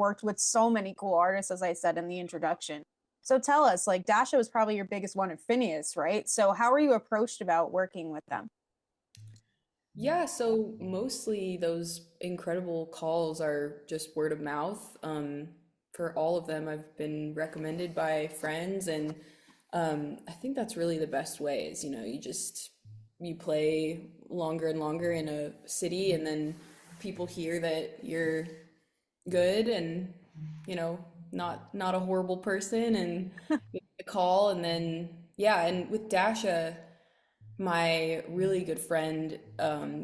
worked with so many cool artists, as I said in the introduction. So tell us, like Dasha was probably your biggest one at FINNEAS, right? So how were you approached about working with them? Yeah, so mostly those incredible calls are just word of mouth. For all of them, I've been recommended by friends, and I think that's really the best way is, you play longer and longer in a city, and then people hear that you're good and, you know, not a horrible person, and make the call, and then yeah, and with Dasha my really good friend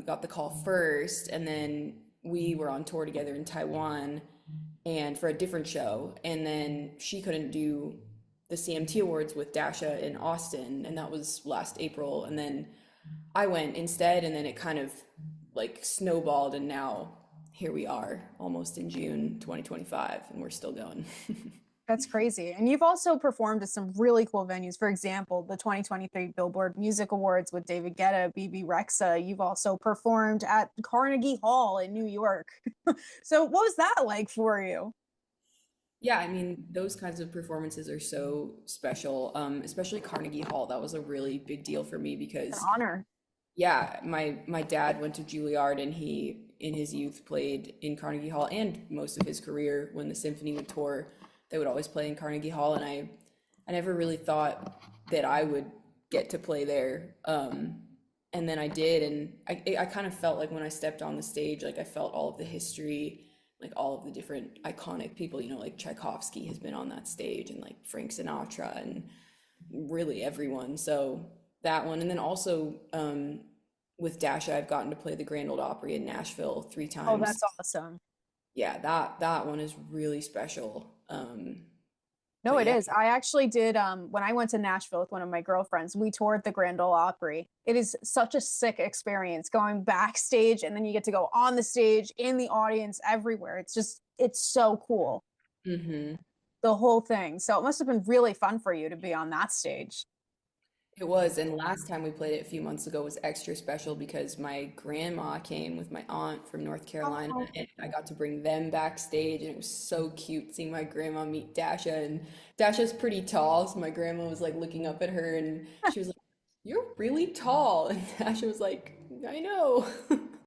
got the call first, and then we were on tour together in Taiwan and for a different show. And then she couldn't do the CMT Awards with Dasha in Austin, and that was last April. And then I went instead, and then it kind of like snowballed, and now here we are almost in June 2025, and we're still going. That's crazy. And you've also performed at some really cool venues. For example, the 2023 Billboard Music Awards with David Guetta, BB Rexa. You've also performed at Carnegie Hall in New York. So what was that like for you? Yeah, I mean, those kinds of performances are so special, especially Carnegie Hall. That was a really big deal for me An because, honor. yeah, my dad went to Juilliard, and he, in his youth, played in Carnegie Hall, and most of his career, when the symphony would tour, they would always play in Carnegie Hall, and I never really thought that I would get to play there. And then I did, and I kind of felt like when I stepped on the stage, like I felt all of the history, like all of the different iconic people, like Tchaikovsky has been on that stage, and like Frank Sinatra, and really everyone. So that one, and then also with Dasha, I've gotten to play the Grand Ole Opry in Nashville three Oh, times. that's awesome. Yeah, that one is really special. No, But it yeah, is. I actually did when I went to Nashville with one of my girlfriends, we toured the Grand Ole Opry. It is such a sick experience going backstage and then you get to go on the stage, in the audience, everywhere. It's so cool. hmm The whole thing. So it must have been really fun for you to be on that stage. it was. And last time we played it a few months ago was extra special because my grandma came with my aunt from North Carolina, Oh, and I got to bring them backstage, and it was so cute seeing my grandma meet Dasha. And Dasha's pretty tall, so my grandma was like looking up at her, and she was like, "You're really tall," and Dasha was like, "I know."